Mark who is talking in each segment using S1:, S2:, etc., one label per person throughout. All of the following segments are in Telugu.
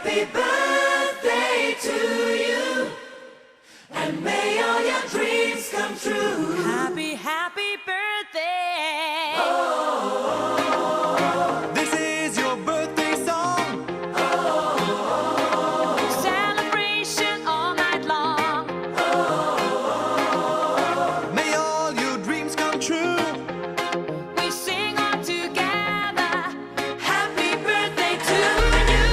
S1: Happy birthday to you, and may all your dreams come true.
S2: Happy, happy birthday.
S3: This is your birthday song.
S2: Celebration all night long.
S3: May all your dreams come true.
S2: We sing all together. Happy birthday to you.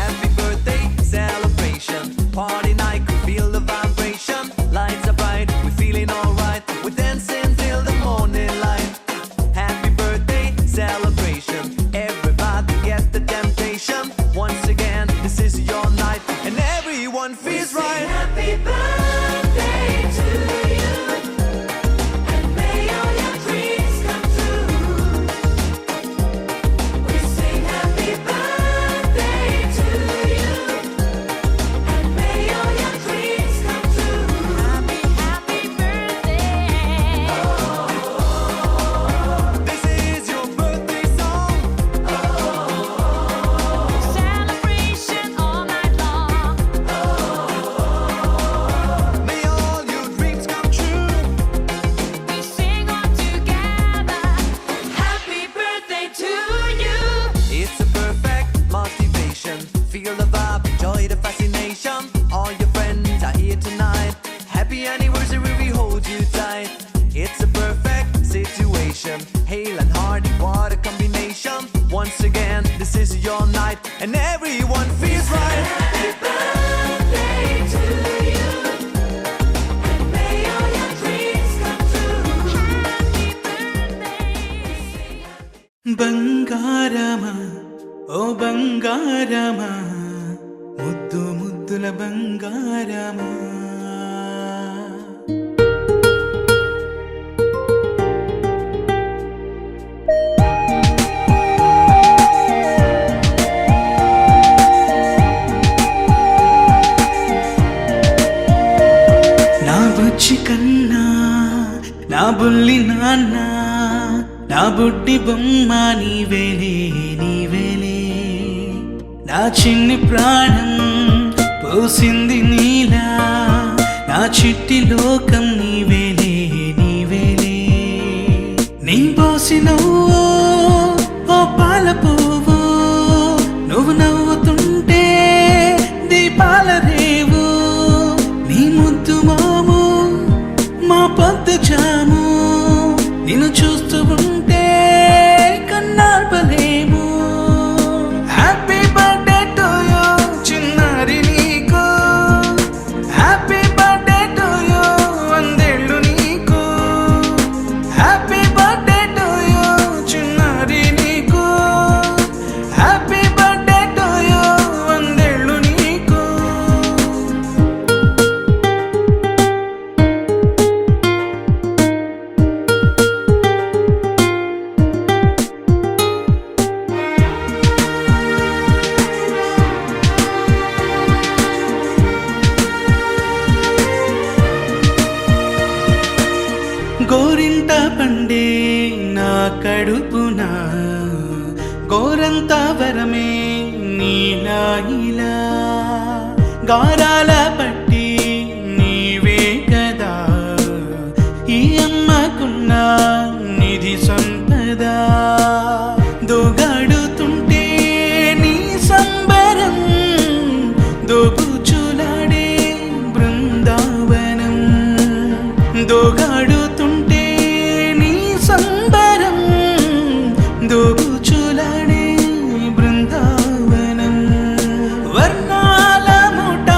S3: Happy birthday celebration. Party night, could feel the vibration. Lights are bright, we're feeling alright. We're dancing till the morning light. Happy birthday celebration. Everybody get the temptation. Once again, this is your night, and everyone feels
S1: Sing
S3: right.
S1: happy birthday to you, and may all your dreams come true. We sing happy birthday to you, and may all your dreams come true.
S2: Happy, happy birthday.
S3: This is your birthday song.
S2: Celebration all night long.
S3: May all your dreams come true.
S2: We sing all together. Happy birthday to you.
S3: It's a perfect motivation. Feel the vibe, enjoy the fascination. All your friends are here tonight. Happy anniversary, we hold you tight. It's a perfect situation. Hale and Hardy, what a combination. Once again, this is your night, and everyone feels right.
S1: Happy birthday to you, and may all your dreams come true.
S2: Happy birthday.
S4: బంగారమా ఓ బంగారమా ముద్దు ముద్దుల బంగారమా నా బుజ్జి కన్నా నా బుల్లి నాన్న నా బుడ్డి బొమ్మ నీవేలే నీవేలే నా చిన్ని ప్రాణం పోసింది నీలా నా చిట్టి లోకం నీవేలే నీవేలే నీ పోసినవో ఓ పాల పువ్వు నువ్వు నవ్వుతుంటే దీపాల రేవు నీ ముద్దు మాము మా పొద్దు జాము నిన్ను చూస్తూ ఉంటే కన్నార్పలేము హ్యాపీ బర్త్డే టు యూ చిన్నారి నీకు హ్యాపీ బర్త్డే టు యూ వందేళ్ళు నీకు హ్యాపీ బర్త్డే టు యూ చిన్నారి నీకు హ్యాపీ బర్త్డే టు యూ వందేళ్ళు నీకు గోరింట పండే నా కడుపున గోరంత వరమే నీలా ఇలా గారాల పట్టి నీవే కదా ఈ అమ్మకున్న నిధి సంపద దోగాడుతుంటే నీ సంబరం దోబుచులాడే బృందావనం దోగాడుతుంటే నీ సంబరం దోబుచులాడే బృందావనం వర్ణాల ముఠ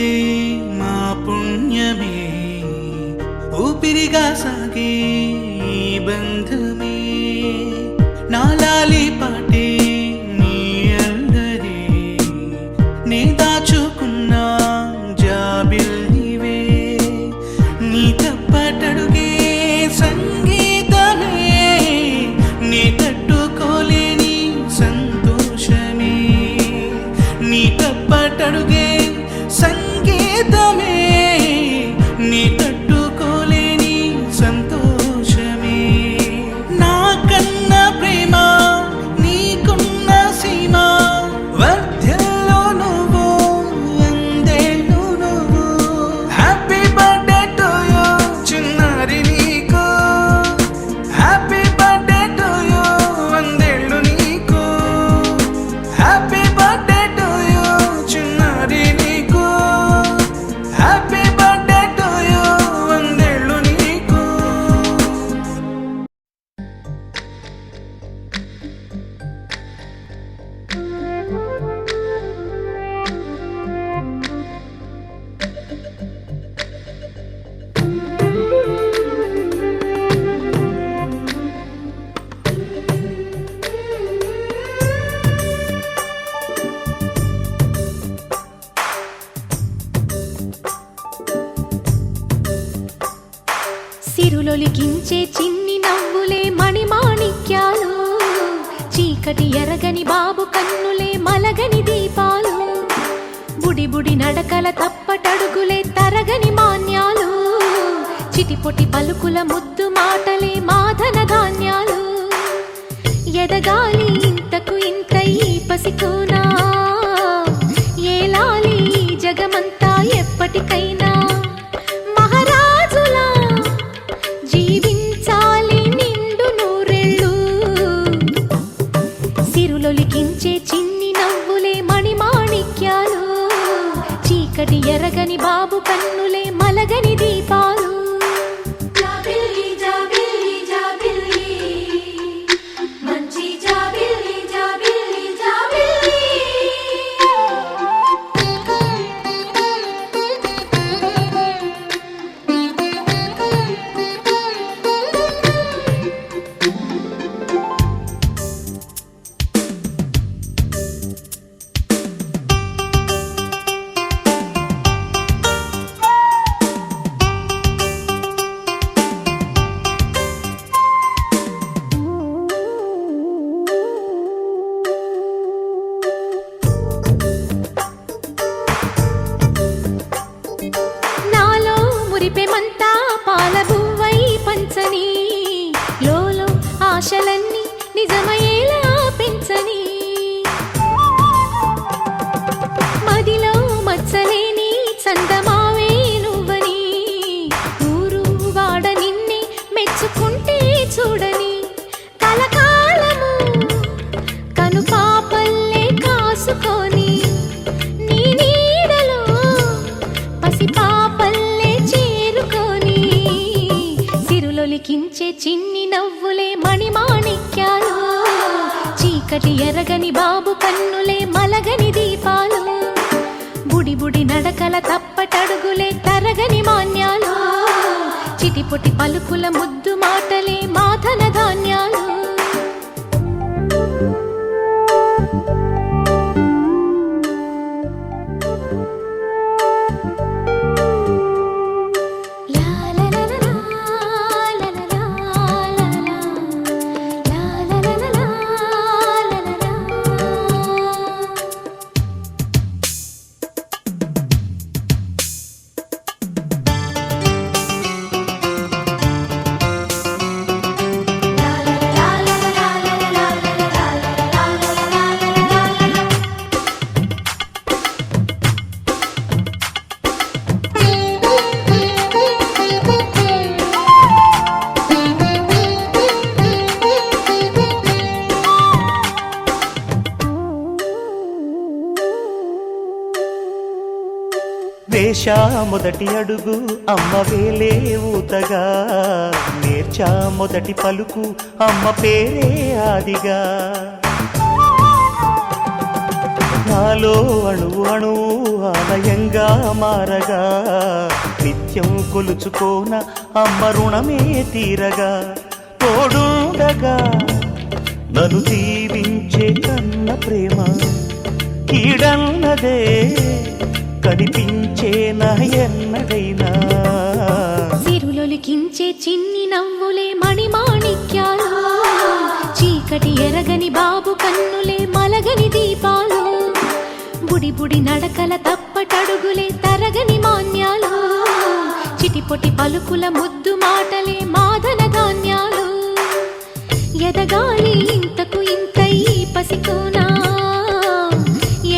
S4: కలిగే మా పుణ్యమే ఊపిరిగా సాగే ఈ బంధమే నాలాలి పాటే నీ అల్లరే నే దాచుకున్న జాబిల్లివే నీ తప్పటడుగే సంగీతమే నీ తట్టుకోలేని సంతోషమే నీ తప్పటడుగే సంగీతమే నీ తట్టుకోలేని సంతోషమే నా కన్న ప్రేమ నీకున్న సీమ వర్ధ్యలో నువ్వు వందేళ్ళు నువ్వు హ్యాపీ బర్త్డే టు యూ చిన్నారి నీకు హ్యాపీ బర్త్డే టు యూ వందేళ్ళు నీకు హ్యాపీ బర్త్డే టు యూ చిన్నారి నీకు హ్యాపీ బర్త్డే టు యూ వందేళ్ళు నీకు
S2: సిరులొలికించే చిన్ని నవ్వులే మణిమాణిక్యాలు చీకటి ఎరగని బాబు కన్నులే మలగని దీపాలు బుడి బుడి నడకల తప్పటడుగులే తరగని మాన్యాలు చిటిపొటి పలుకుల ముద్దు మాటలే మాధన ధాన్యాలు ఎదగాలి ఇంతకు ఇంత ఈ పసికోనా ఏలాలి ఈ జగమంతా ఎప్పటికైనా మహారాజులా జీవించాలి నిండు నూరెళ్ళు సిరులొలికించే చిన్ని నవ్వులే మణిమాణిక్యాలు చీకటి ఎరగని బాబు కన్నులే మలగని దీపాలు
S1: జాబిల్లి జాబిల్లి జాబిల్లి మంచి జాబిల్లి జాబిల్లి జాబిల్లి
S2: నాలో మురిపెమంతా పాల బువ్వై పంచని లోలో ఆశలన్నీ నిజమయ్యేలా పెంచని మదిలో మచ్చలేని చందమావే నువ్వని ఊరు వాడ నిన్నే మెచ్చుకుంటే చూడని కలకాలము కను పాపల్లే కాసుకొని నీ నీడలో పసిపాపల్లే చేరుకొని సిరులొలికించే చిన్ని నవ్వులే మణిమాణిక్యాలు చీకటి ఎరగని బాబు కన్నులే మలగని దీపాలు బుడి బుడి నడకల తప్పటడుగులే తరగని మాన్యాలు చిటిపొటి పలుకుల ముద్దు మాటలే మాధన ధాన్యాలు లా లా లా లా లా లా లా లా లా లా లా లా లా
S5: వేశా మొదటి అడుగు అమ్మ వేలే ఊతగా నేర్చా మొదటి పలుకు అమ్మ పేరే ఆదిగా నాలో అణువు అణువు ఆలయంగా మారగా నిత్యం కొలుచుకోన అమ్మ రుణమే తీరగా తోడుండగా నన్ను దీవించే కన్న ప్రేమ కీడన్నదే కనిపించేనా ఎన్నడైనా
S2: సిరులొలికించే చిన్ని నవ్వులే మణిమాణిక్యాలు చీకటి ఎరగని బాబు కన్నులే మలగని దీపాలు బుడి బుడి నడకల తప్పటడుగులే తరగని మాన్యాలు చిటిపొటి పలుకుల ముద్దు మాటలే మాదన ధాన్యాలు ఎదగాలి ఇంతకు ఇంత ఈ పసికోనా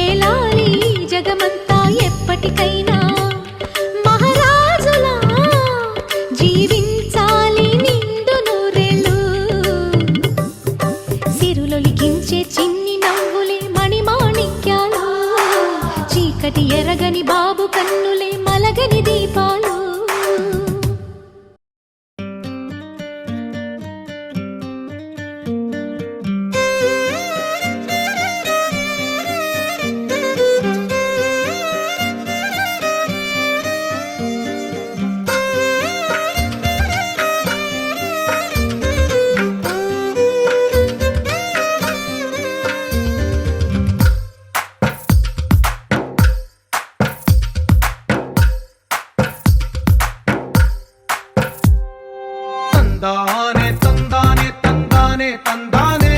S2: ఏలాలి జగమంతా ఎప్పటికైనా మహారాజులా జీవించాలి నిండు నూరేళ్ళు సిరులొలికించే చిన్ని నవ్వులే మణిమాణిక్యాలు చీకటి ఎరగని బాబు కన్నులే మలగని దీపాలు
S6: తందానే తందానే తందానే తందానే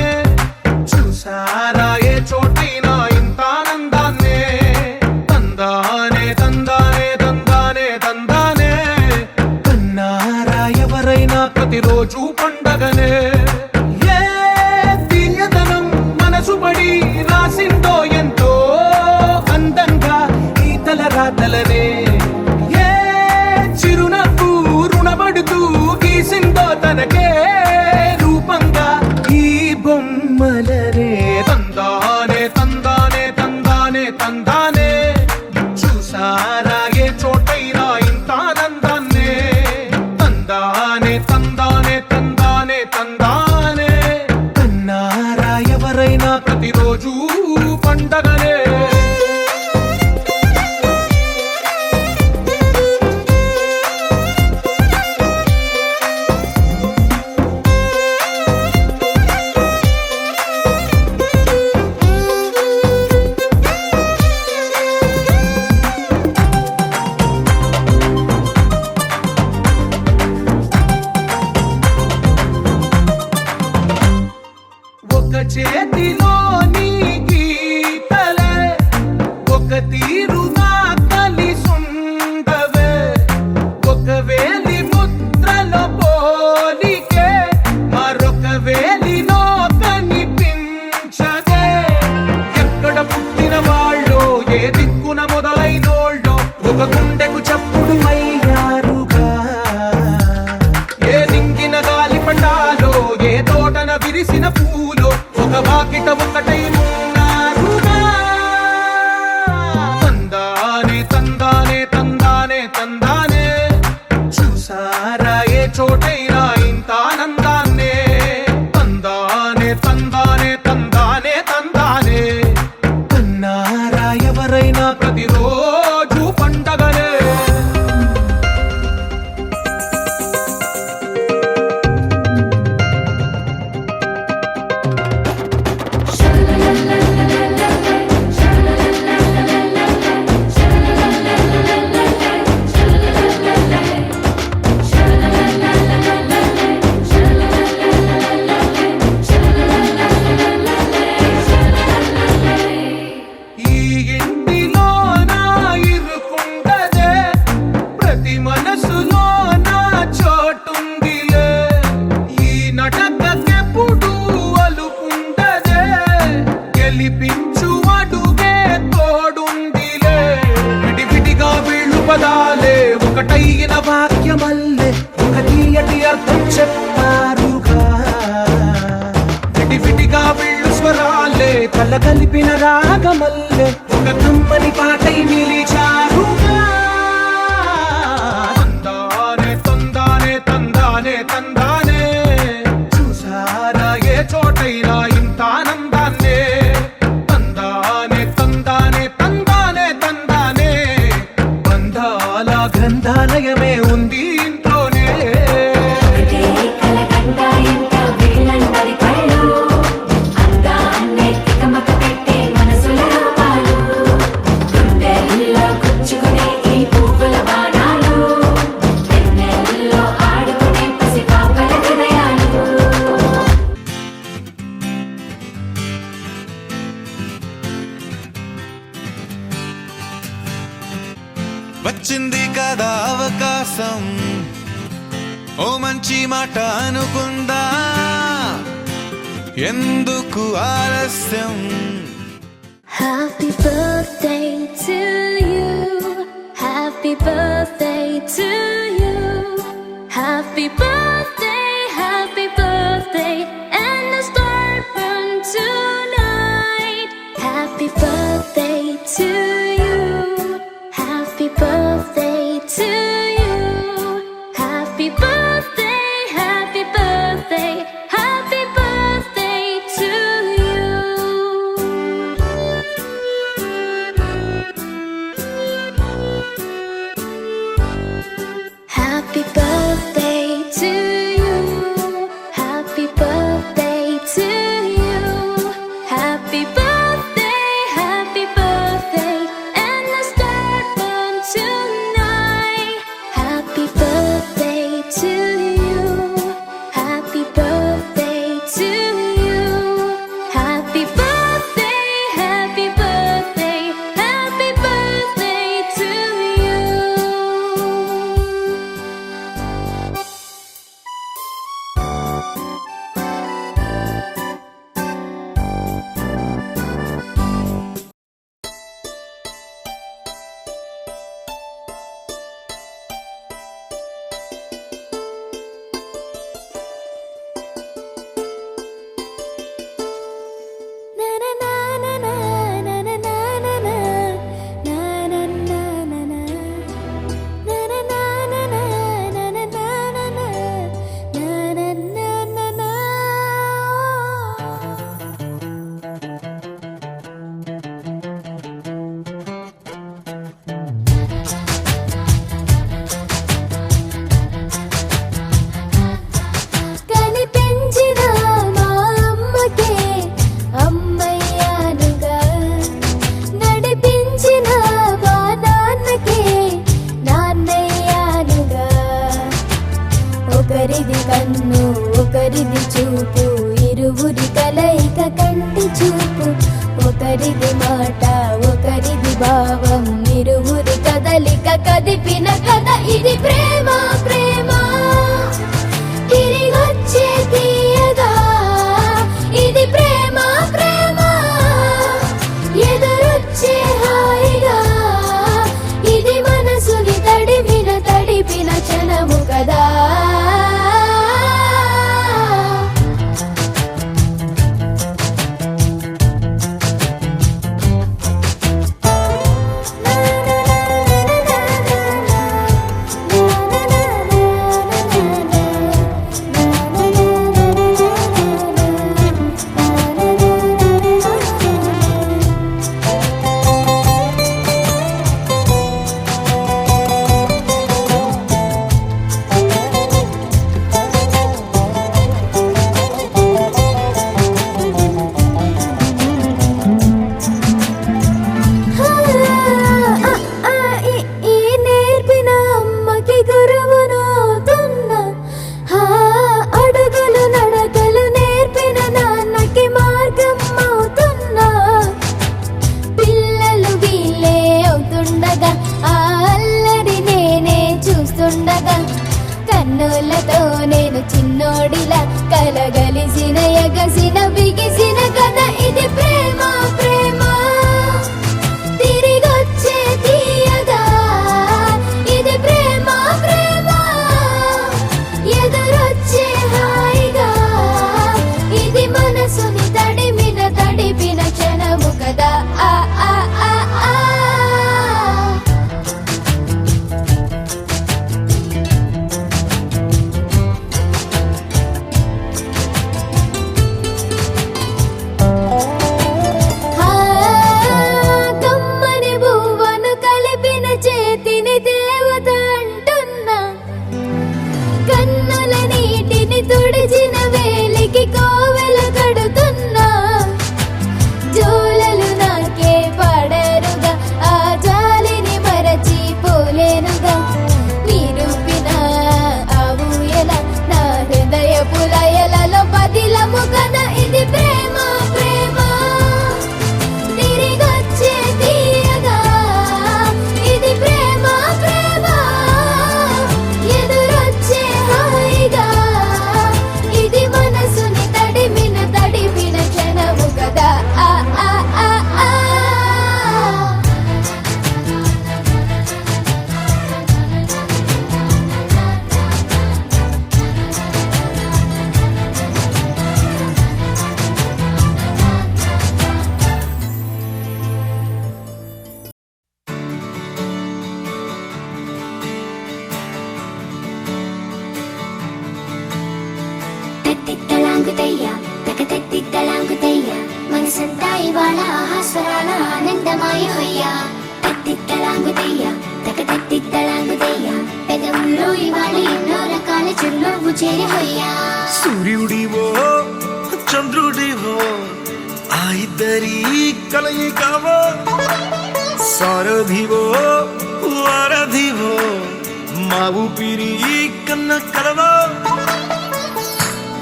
S6: చూసారా ఏ చోటైనా ఇంత ఆనందాన్నే తందానే తందానే తందానే తందానే కన్నారా ఎవరైనా ప్రతిరోజు పండగనే ఏ తీయదనం మనసు పడి రాసిందో ఎంతో అందంగా ఈ తలరాతలనే ఏ చిరునవ్వు రుణపడుతూ గీసిందో తనకే రూపంగా ఈ బొమ్మలనే తందానే తందానే తందానే తందానే చూసారా ఏ చోటైనా ఇంత ఆనందాన్నే తందానే తందానే తందానే తందానే కన్నారా ఎవరైనా ప్రతిరోజు పండగనే ఒక చేతిలో నీ గీతలే ఒక తీరుగా కలిసుండవే ఒక వేలి ముద్రలో పోలికే మరొక వేలిలో కనిపించదే ఎక్కడ పుట్టిన వాళ్ళో ఏ దిక్కున మొదలైనోళ్ళో ఒక గుండెకు చప్పుడు అయ్యారుగా ఏ దింగిన గాలి పటాలో ఏ తోటన విరిసిన పూలో ఒక వాకిట ఒకటై ఉన్నారుగా తందానే తందానే తందానే తందానే చూసారా ఏ చోటైనా ఇంత ఆనందాన్నే తందానే తందానే తందానే తందానే కన్నారా ఎవరైనా ప్రతిరోజు పండగనే ఈ ఇంటిలో నా ఇరుకుండదే ప్రతి మనసులో నా చోటుందిలే ఈ నటకెప్పుడు అలుపుండదే గెలిపించు అడుగే తోడుందిలే విడివిడిగా వీళ్ళు పదాలే ఒకటైన వాక్యమల్లే ఒక తీయటి అర్థం చెప్పారుగా విడివిడిగా వీళ్ళు స్వరాలే కల కలిపిన రాగమల్లే ఒక కమ్మని పాటై నిలిచారుగా తందానే తందానే తందానే తందానే చూసారా ఏ చోటైనా ఇంత ఆనందాన్నే తందానే తందానే
S1: గుండెల్లో గుచ్చుకునే ఈ పువ్వుల బాణాలు వెన్నెల్లో ఆడుకునే పసిపాపల హృదయాలు
S7: వచ్చింది కదా అవకాశం ఓ మంచి మాట అనుకుందా ఎందుకు ఆలస్యం
S2: Happy birthday to you. Happy birthday to you. Happy birthday, happy birthday, and the star burn tonight. Happy birthday to you. Happy birthday to you. Happy birthday, happy birthday, happy birthday to you. Happy birthday to you. Happy birthday to you. Happy birthday, happy birthday, and the star burn tonight. Happy birthday to you. Happy birthday to you. Happy birthday, happy birthday, happy birthday to you. కనిపించిన మా అమ్మకే అమ్మయ్యానుగా నడిపించిన మా నాన్నకే నాన్నయ్యానుగా ఒకరిది కన్ను ఒకరిది చూపు ఇరువురి కలయిక కంటి చూపు ఒకరిది మాట ఒకరిది భావం ఇరువురి కదలిక కదిపిన కథ ఇది ప్రేమ ప్రేమ తిరిగొచ్చే తీయగా ఇది ప్రేమ ప్రేమ ఎదురొచ్చే హాయిగా ఇది మనసుని తడిపిన క్షణము కదా ఈ నేర్పిన అమ్మకి గురువునవుతున్నా అడుగులు నడకలు నేర్పిన నాన్నకి మార్గం అవుతున్నా పిల్లలు వీళ్ళే అవుతుండగా ఆ అల్లరి నేనే చూస్తుండగా కన్నులతో నేను చిన్నోడిలా కలగలిసిన ఎగసిన బిగిసిన కథ ఇది ప్రేమ ప్రేమ తిరిగొచ్చే తీయగా ఇది ప్రేమ ప్రేమ ఎదురొచ్చే హాయిగా ఇది మనసుని తడిపిన క్షణము కదా ఆ ఆ ఆ ఆ ఇవాళ ఆహాస్వరాల ఆనందమాయ హొయ్యా తత్తిత్తలాంగుదయ్య తక తత్తిత్తలాంగుదయ్య పెదవుల్లో ఇవాళ ఎన్నో రకాల చిరునవ్వు చేరి హొయ్యా
S7: సూర్యుడివో చంద్రుడివో ఆ ఇద్దరి కలయికవో సారథివో వారధివో మా ఊపిరి కన్న కలవో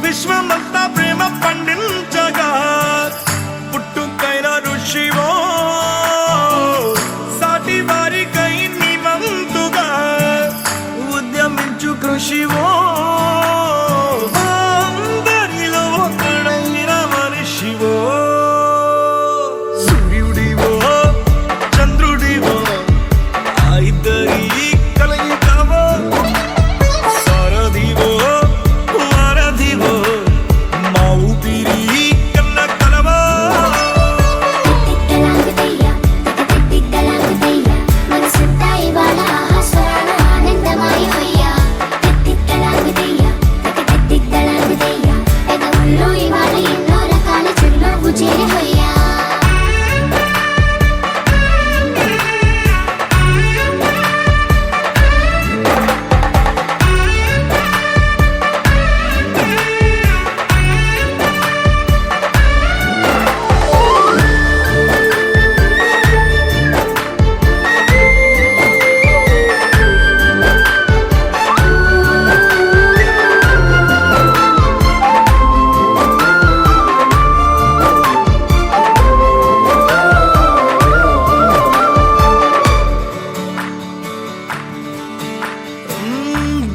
S7: విశ్వమంతా ప్రేమ పండించగా పుట్టుకైన ఋషివో సాటి వారికై నిమంతుగా ఉద్యమించు కృషివో అందరిలో ఒకడైన మనిషివో సూర్యుడివో చంద్రుడివో ఆ ఇద్దరి కలయికవో సారథివో వారధివో మా ఊపిరి కన్న కలవో
S2: తత్తిత్తలాంగుదయ్య తక తత్తిత్తలాంగుదయ్య మనసంతా ఇవాళ ఆహాస్వరాల ఆనందమాయ హొయ్యా తత్తిత్తలాంగుదయ్య తక తత్తిత్తలాంగుదయ్య పెదవుల్లో ఇవాళ ఎన్నో రకాల చిరునవ్వు చేరి హొయ్యా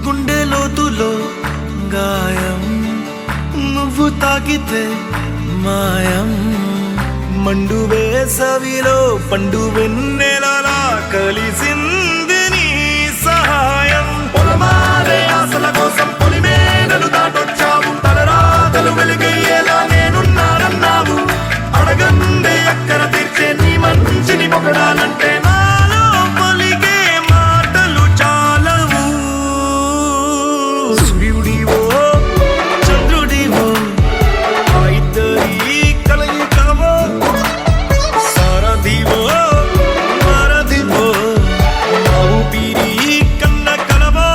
S7: గుండె లోతులో గాయం నువ్వు తాకితే మాయం మండు వేసవిలో పండు వెన్నెలలా కలిసింది నీ సహాయం పొలమారే ఆశల కోసం పొలిమేనలు దాటొచ్చావు తలరాతలు వెలుగయ్యేలా నేనున్నానన్నావు అడగందే అక్కర తీర్చే నీ మంచిని పొగడాలంటే నాలో పలికే మాటలు చాలవు సూర్యుడివో చంద్రుడివో ఆ ఇద్దరి కలయికవో సారథివో వారధివో మా ఊపిరి కన్న కలవో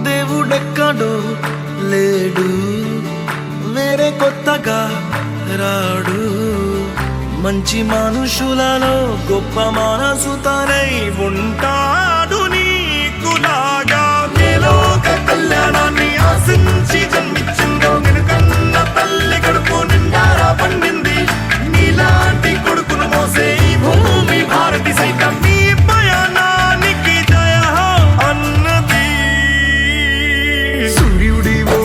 S7: దేవుడెక్కడో లేడు వేరే కొత్తగా రాడు మంచి మనుషులలో గొప్ప మనసు తనై ఉంటాడు నీకులాగా లోక కళ్యాణాన్ని ఆశించి జన్మించిందో వెనుకన్న తల్లి కడుపు నిండారా పండింది నీలాంటి కొడుకును మోసే ఈ భూమి భారతి సైతం నీ పయనానికి జయ అన్నది సూర్యుడివో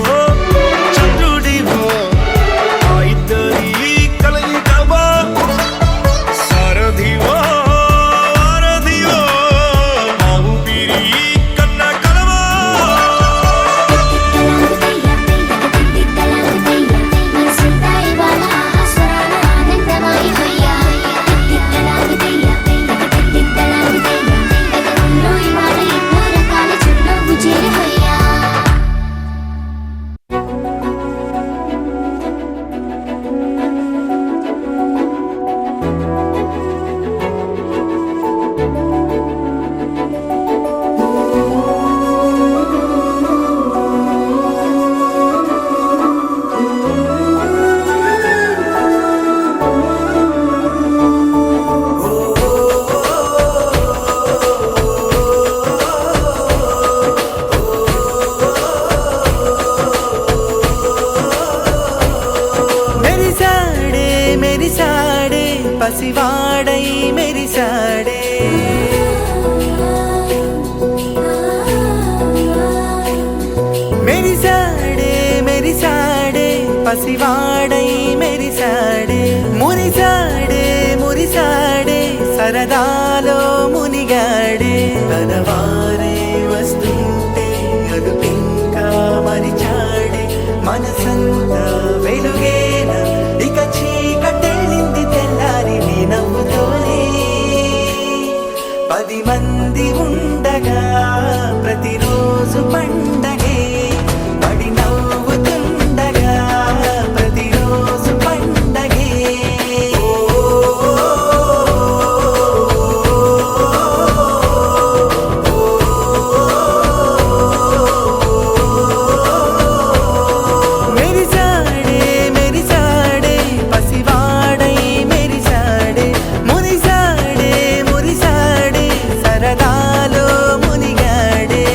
S7: చంద్రుడివో ఆ ఇద్దరి కలయికవో సారథివో వారధివో మా ఊపిరి కన్న కలవో
S2: మనసంతా ఇవాళ ఆహాస్వరాల ఆనందమాయ హొయ్యా తత్తిత్తలాంగుదయ్య తక తత్తిత్తలాంగుదయ్య పెదవుల్లో ఇవాళ ఎన్నో రకాల చిరునవ్వు చేరి హొయ్యా
S5: మెరిసాడే మెరిసాడే పసివాడై మెరిసాడే మెరిసాడే మెరిసాడే పసివాడై మెరిసాడే మురిసాడే మురిసాడే సరదాలో మునిగాడే తనవారే వస్తుంటే అదుపింకా మరిచాడే మనసంతా వెలుగేన ఇక చీకటెళ్ళింది తెల్లారి నీ నవ్వుతోనే 10 మంది ఉండగా ప్రతిరోజు పండగే పడి నవ్వుతుండగా ప్రతిరోజు పండగే మెరిసాడే మెరిసాడే పసివాడై మెరిసాడే మురిసాడే మురిసాడే సరదాలో మునిగాడే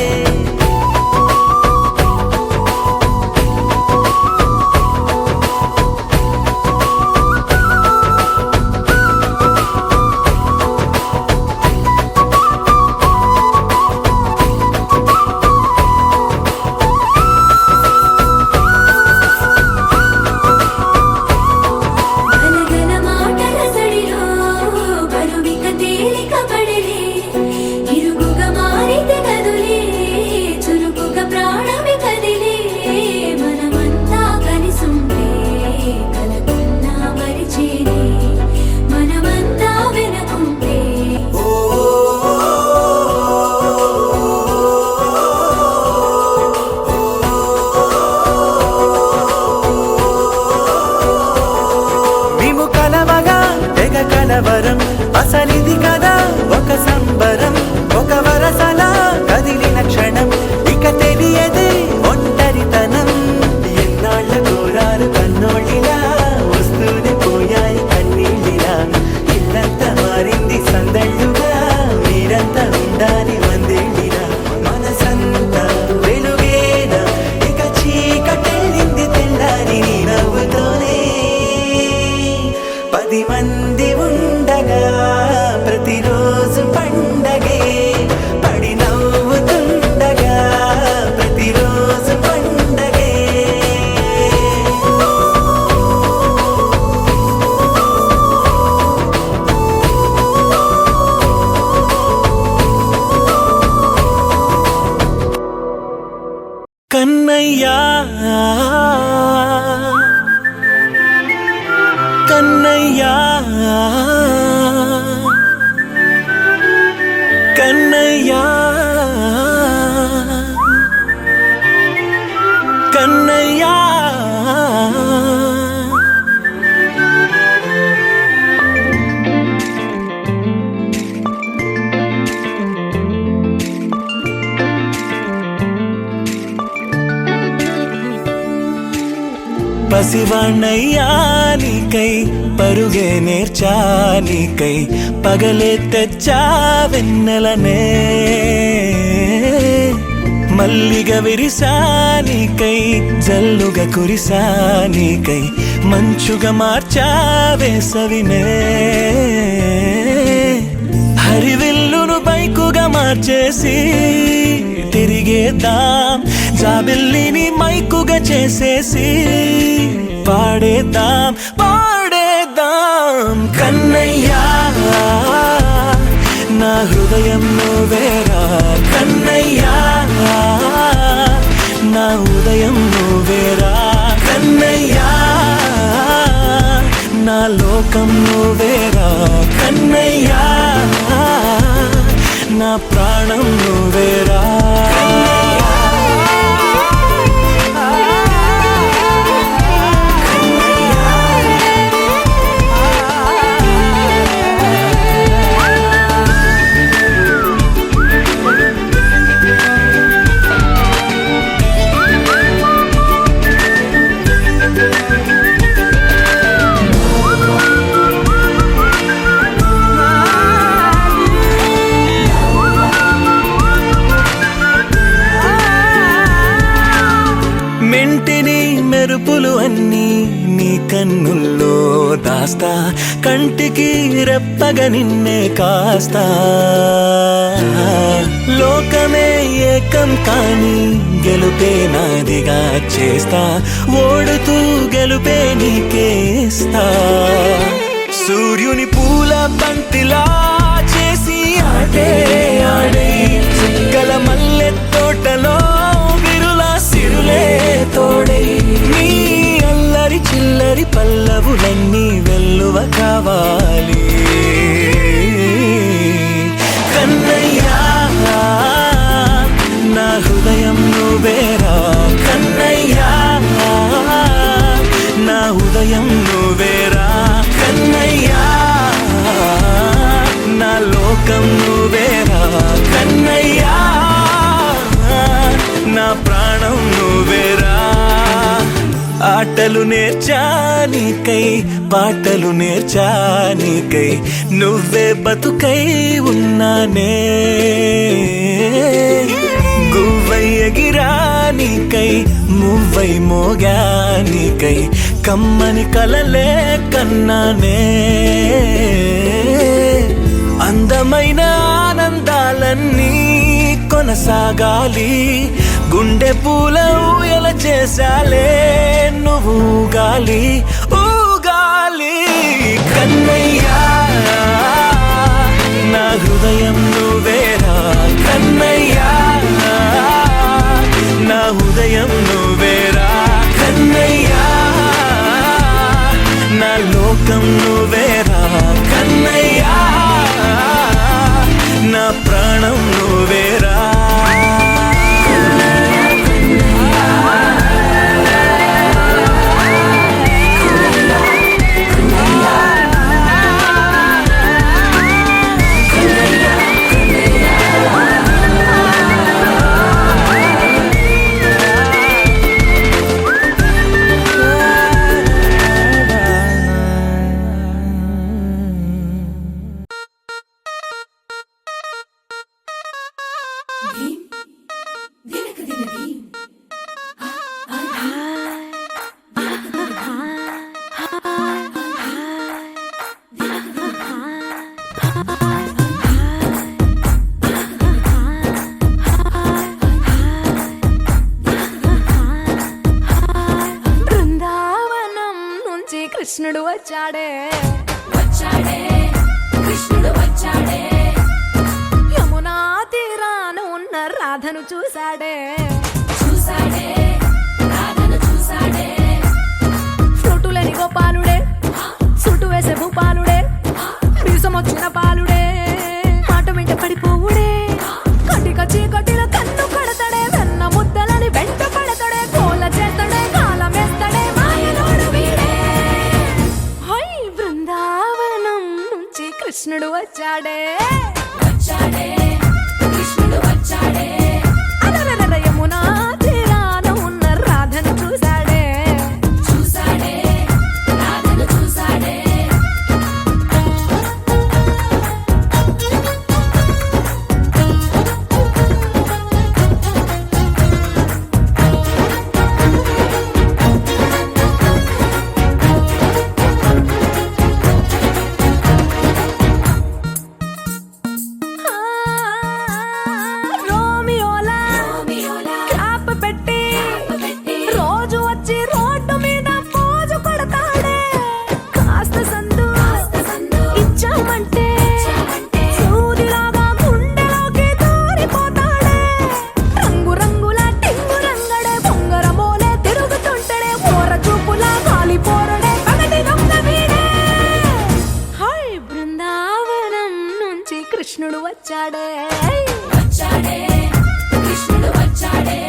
S2: గలగల మాటల సడిలో బరువిక తేలిక పడలే ఇరుగుగా మారితే కదులే చురుకుగా ప్రాణమి కదిలే మనమంతా కలిసుంటే కలకున్నా మరిచేనే మనమంతా వెనకుంటే
S5: మేము కలవగా తెగ కలవరం అసలిది కదా ఒక సంబరం ఒక వరసలా కదిలిన క్షణం ఇక తెలియదే ఒంటరితనం ఎన్నాళ్ళ కోరారు కన్నోళ్ళిలా వస్తూనే పోయాయి కన్నీళ్ళిలా ఇల్లంతా మారింది సందళ్ళుగా మీరంతా ఉండాలి వందేళ్ళిలా మనసంతా వెలుగేన ఇక చీకటెళ్ళింది తెల్లారి నీ నవ్వుతోనే 10 మంది ఉండగా ప్రతిరోజు పండగే పడి నవ్వుతుండగా ప్రతిరోజు పండగే
S4: కన్నయ్యా కన్నయ్యా కన్నయ్యా కన్నయ్యా పసివాణ్ణయ్యా నీకై పరుగే నేర్చా నీకై పగలే తెచ్చా వెన్నెలనే మల్లిగ విరిసా నీకై జల్లుగా కురిసా నీకై మంచుగా మార్చా వేసవినే హరివిల్లును బైకుగా మార్చేసి తిరిగేద్దాం జాబిల్లిని మైకుగా చేసేసి పాడేద్దాం పాడేద్దాం కన్నయ్యా నా హృదయం నువ్వేరా కన్నయ్యా నా ఉదయం నువ్వేరా కన్నయ్యా నా లోకం నువ్వేరా కన్నయ్యా నా ప్రాణం నువ్వేరా మెంటిని మెరుపులు అన్నీ నీ కన్నుల్లో దాస్తా, కంటికి రెప్పగా నిన్నే కాస్తా. లోకమే ఏకం కాని గెలుపే నాదిగా చేస్తా, ఓడుతూ గెలుపే నీకేస్తా. సూర్యుని పూల బంతిలా చేసి ఆటే ఆడే, చుక్కల మల్లె తోటలో విరులా సిరులే తోడే. నీ అల్లరి చిల్లరి పల్లవులన్నీ వెల్లువ కావాలి కన్నయ్యా. నా హృదయం నువ్వేరా కన్నయ్యా, నా హృదయం నువ్వేరా కన్నయ్యా, నా లోకం నువ్వేరా కన్నయ్యా, నా ప్రాణం నువ్వేరా. ఆటలు నేర్చానికై పాటలు నేర్చానికై నువ్వే బతుకై ఉన్నానే. గువ్వై ఎగిరానికై మువ్వై మోగానికై కమ్మని కలలే కన్నానే. అందమైన ఆనందాలన్నీ కొనసాగాలి, గుండె పూల ఊయల చేశాలే నువ్వు ఊగాలి ఊగాలి కన్నయ్యా. నా హృదయం నువ్వేరా కన్నయ్యా, నా హృదయం నువ్వేరా కన్నయ్యా, నా లోకం నువ్వేరా కన్నయ్యా, నా ప్రాణం నువ్వేరా.
S2: బృందావనం నుంచి కృష్ణుడు వచ్చాడే
S1: కృష్ణుడు వచ్చాడే,
S2: యమునా తీరాన ఉన్న రాధను చూశాడే.
S1: చూసాడే రాధను చూసాడే,
S2: ఫ్లూటులేని గోపాలుడే, సుటు వేసే భూపాలుడే, వీసమొచ్చిన పాలుడే, మాట వెంట పడిపోవుడే, కటిక చీకటిల కన్ను పడతాడే, వెన్న ముద్దలని వెంట పడతాడే, కోల చేస్తాడే, కాలమేస్తాడే, మాయలోడు వీడే. హై బృందావనం నుంచి కృష్ణుడు వచ్చాడే
S1: వచ్చాడే కృష్ణుడు వచ్చాడే,
S2: అలరలర యమునా తీరాన ఉన్న రాధను చూశాడే.
S1: చూసాడే రాధను చూసాడే.
S2: రోమియోలా
S1: రోమియోలా
S2: క్లాప్ పెట్టి
S1: పెట్టి
S2: రోజు వచ్చి రోడ్డు మీద పోజు కొడతాడే. కాస్త సందు
S1: సందు
S2: ఇచ్చామంటే
S1: ఇచ్చామంటే
S2: సూదిలాగా గుండెలోకి దూరిపోతాడే. రంగు రంగుల టింగు రంగడే, బొంగరమోలే తిరుగుతుంటాడే, ఓర చూపులా కాలిపోరడే, పగటి దొంగ వీడే. హై బృందావనం నుంచి కృష్ణుడు వచ్చాడే.
S1: వచ్చాడే కృష్ణుడు వచ్చాడే.